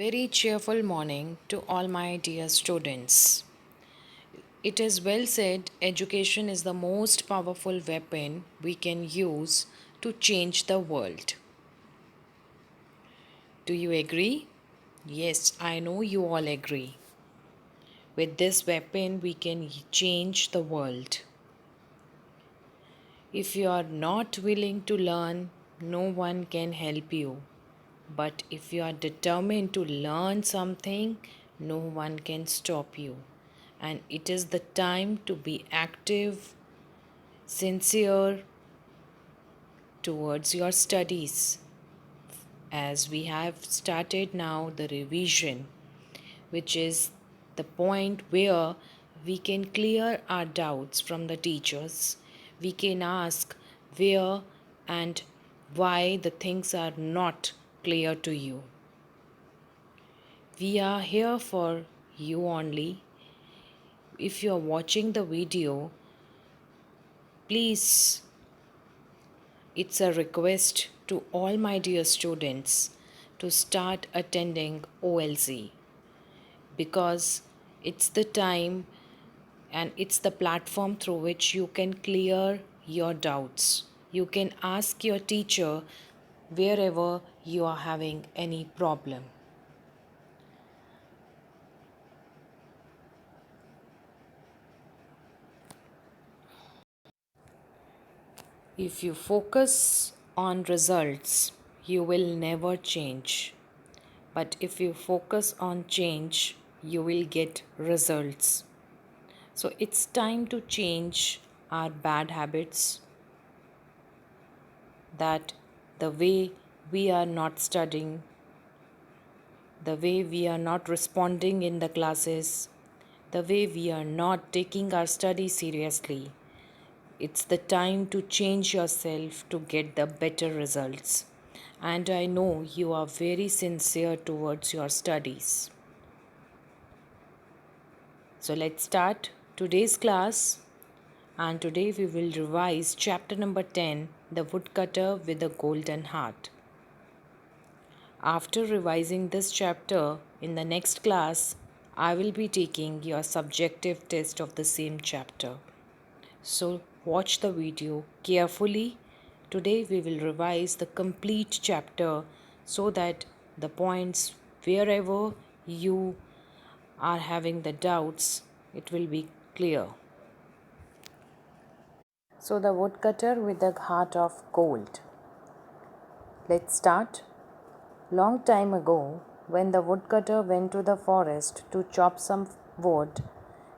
Very cheerful morning to all my dear students. It is well said education is the most powerful weapon we can use to change the world. Do you agree? Yes, I know you all agree. With this weapon, we can change the world. If you are not willing to learn, no one can help you. But if you are determined to learn something, no one can stop you. And it is the time to be active, sincere towards your studies. As we have started now the revision, which is the point where we can clear our doubts from the teachers. We can ask where and why the things are not clear to you. We are here for you only. If you are watching the video, please, it's a request to all my dear students to start attending OLC because it's the time and it's the platform through which you can clear your doubts. You can ask your teacher wherever you are having any problem. If you focus on results, you will never change. But if you focus on change, you will get results. So it's time to change our bad habits, that the way we are not studying, the way we are not responding in the classes, the way we are not taking our study seriously. It's the time to change yourself to get the better results. And I know you are very sincere towards your studies. So let's start today's class. And today we will revise chapter number 10, The Woodcutter with a Golden Heart. After revising this chapter in the next class, I will be taking your subjective test of the same chapter. So watch the video carefully. Today we will revise the complete chapter so that the points wherever you are having the doubts, it will be clear. So the woodcutter with the heart of gold. Let's start. Long time ago, when the woodcutter went to the forest to chop some wood,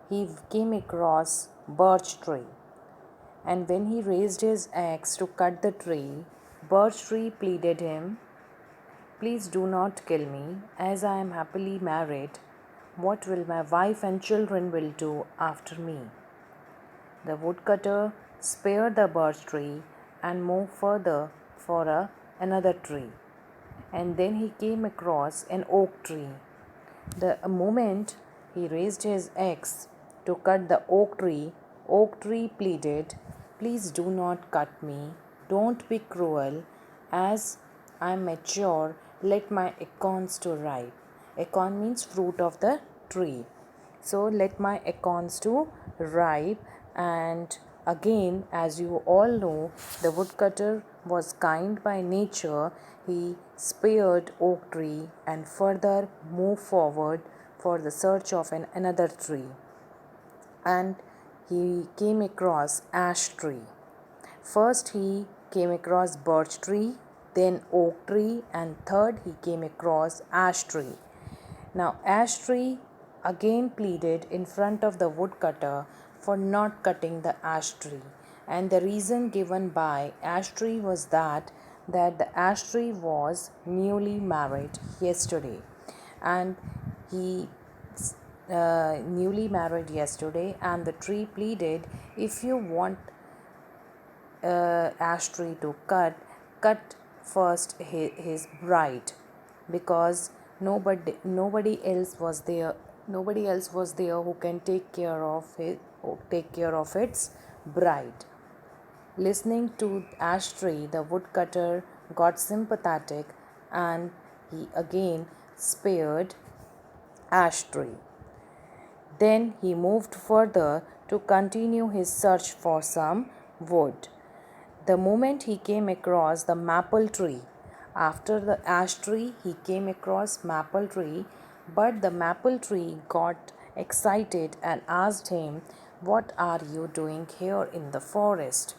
he came across birch tree. And when he raised his axe to cut the tree, birch tree pleaded him, "Please do not kill me, as I am happily married. What will my wife and children will do after me?" The woodcutter spared the birch tree and moved further for another tree. And then he came across an oak tree. The moment he raised his axe to cut the oak tree pleaded, "Please do not cut me. Don't be cruel. As I am mature, let my acorns to ripe." Acorn means fruit of the tree. So let my acorns to ripe. And again, as you all know, the woodcutter was kind by nature. He spared oak tree and further moved forward for the search of another tree. And he came across ash tree. First he came across birch tree, then oak tree, and third he came across ash tree. Now ash tree again pleaded in front of the woodcutter for not cutting the ash tree. And the reason given by ash tree was that the ash tree was newly married yesterday, and he newly married yesterday, and the tree pleaded, "If you want ash tree to cut first his bride, because nobody else was there who can take care of its bride." Listening to ash tree, the woodcutter got sympathetic, and he again spared ash tree. Then he moved further to continue his search for some wood. The moment he came across the maple tree, after the ash tree, he came across maple tree, but the maple tree got excited and asked him, "What are you doing here in the forest?"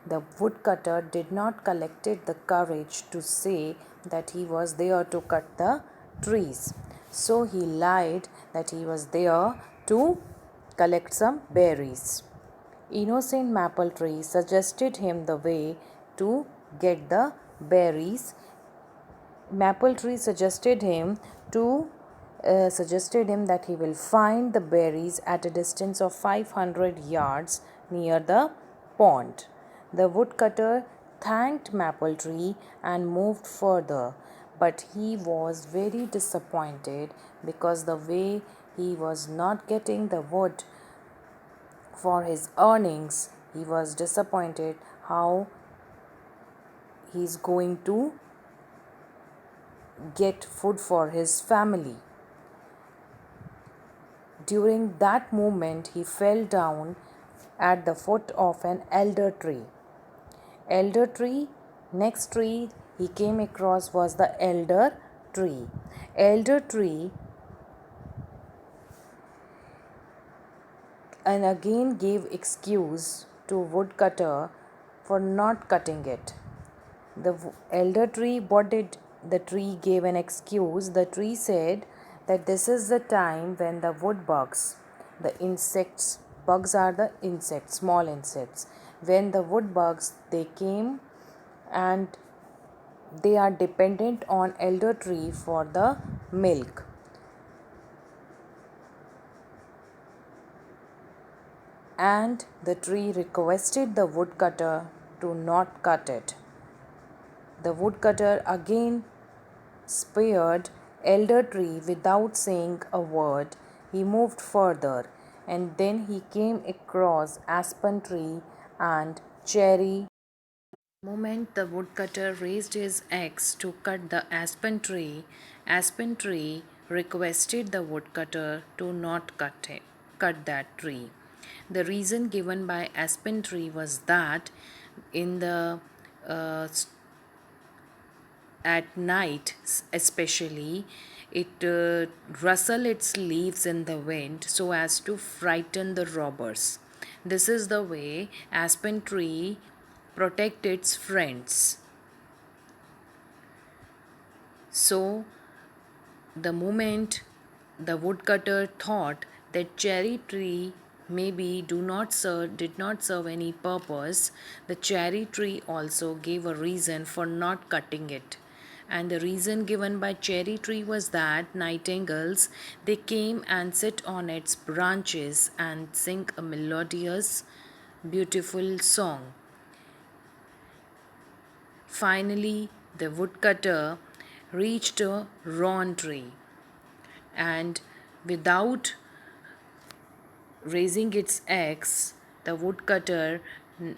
The woodcutter did not collected the courage to say that he was there to cut the trees. So he lied that he was there to collect some berries. Innocent Maple Tree suggested him the way to get the berries. Maple Tree suggested him that he will find the berries at a distance of 500 yards near the pond. The woodcutter thanked Maple Tree and moved further, but he was very disappointed because the way he was not getting the wood for his earnings, he was disappointed how he's going to get food for his family. During that moment, he fell down at the foot of an elder tree. Elder tree, next tree he came across was the elder tree. Elder tree and again gave excuse to woodcutter for not cutting it. The elder tree, what did the tree gave an excuse? The tree said that this is the time when the wood bugs, the insects, bugs are the insects, small insects. When the wood bugs, they came and they are dependent on elder tree for the milk. And the tree requested the woodcutter to not cut it. The woodcutter again spared elder tree without saying a word. He moved further and then he came across aspen tree and cherry. The moment the woodcutter raised his axe to cut the aspen tree requested the woodcutter to not cut that tree. The reason given by aspen tree was that in the uh, at night especially it rustle its leaves in the wind so as to frighten the robbers. This is the way aspen tree protect its friends. So the moment the woodcutter thought that cherry tree maybe did not serve any purpose, the cherry tree also gave a reason for not cutting it. And the reason given by cherry tree was that nightingales, they came and sit on its branches and sing a melodious beautiful song. Finally the woodcutter reached a rowan tree, and without raising its axe, the woodcutter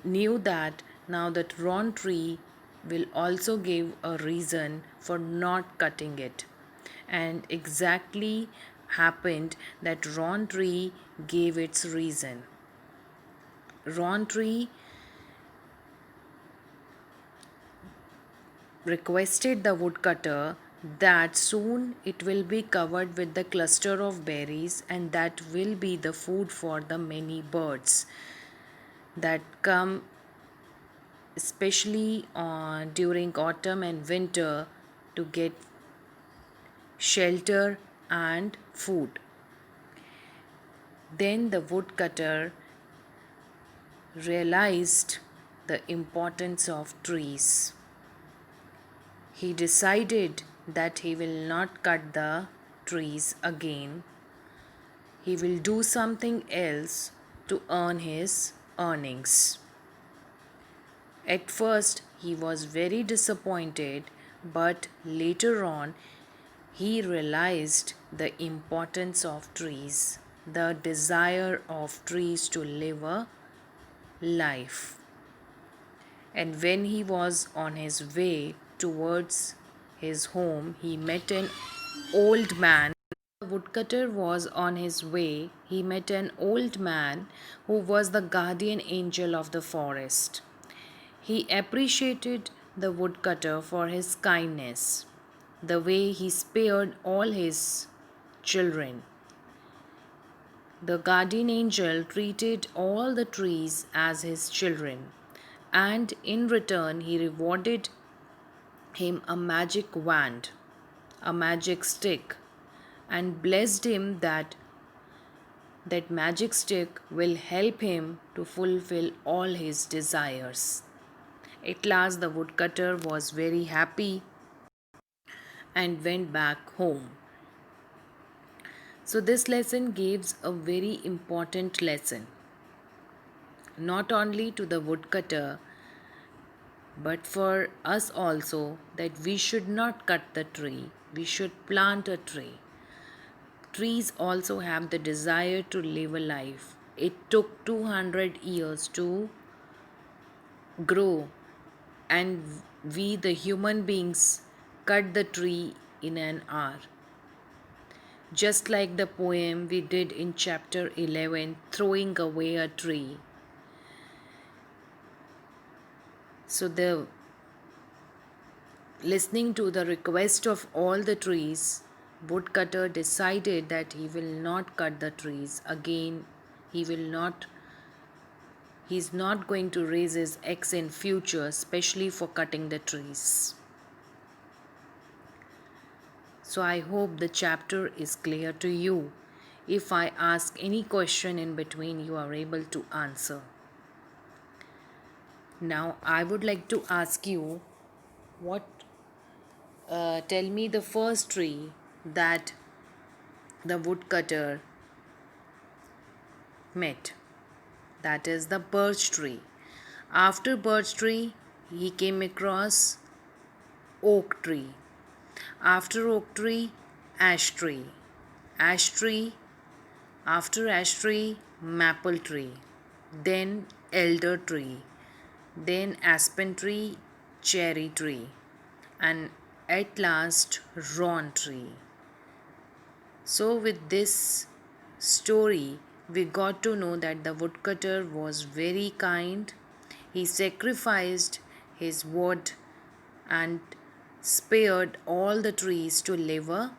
knew that now that rowan tree will also give a reason for not cutting it. And exactly happened that rowan tree gave its reason. Rowan tree requested the woodcutter that soon it will be covered with the cluster of berries, and that will be the food for the many birds that come especially during autumn and winter to get shelter and food. Then the woodcutter realized the importance of trees. He decided that he will not cut the trees again. He will do something else to earn his earnings. At first, he was very disappointed, but later on, he realized the importance of trees, the desire of trees to live a life. And when he was on his way towards his home, he met an old man. The woodcutter was on his way. He met an old man who was the guardian angel of the forest. He appreciated the woodcutter for his kindness, the way he spared all his children. The guardian angel treated all the trees as his children, and in return, he rewarded him a magic wand, a magic stick, and blessed him that magic stick will help him to fulfill all his desires. At last, the woodcutter was very happy and went back home. So, this lesson gives a very important lesson, not only to the woodcutter but for us also, that we should not cut the tree, we should plant a tree. Trees also have the desire to live a life. It took 200 years to grow, and we, the human beings, cut the tree in an hour. Just like the poem we did in chapter 11, Throwing Away a Tree. So, listening to the request of all the trees, woodcutter decided that he will not cut the trees again. He's not going to raise his eggs in future, especially for cutting the trees. So I hope the chapter is clear to you. If I ask any question in between, you are able to answer. Now I would like to ask you, tell me the first tree that the woodcutter met. That is the birch tree. After birch tree, he came across oak tree. After oak tree, ash tree. Ash tree. After ash tree, maple tree. Then elder tree. Then aspen tree, cherry tree. And at last, rowan tree. So, with this story, we got to know that the woodcutter was very kind. He sacrificed his wood and spared all the trees to live a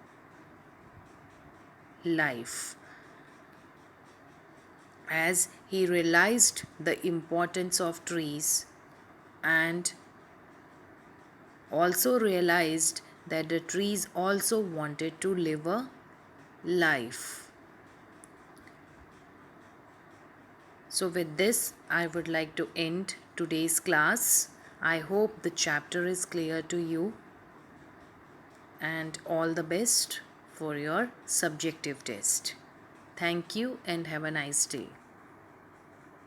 life. As he realized the importance of trees and also realized that the trees also wanted to live a life. So, with this, I would like to end today's class. I hope the chapter is clear to you, and all the best for your subjective test. Thank you and have a nice day.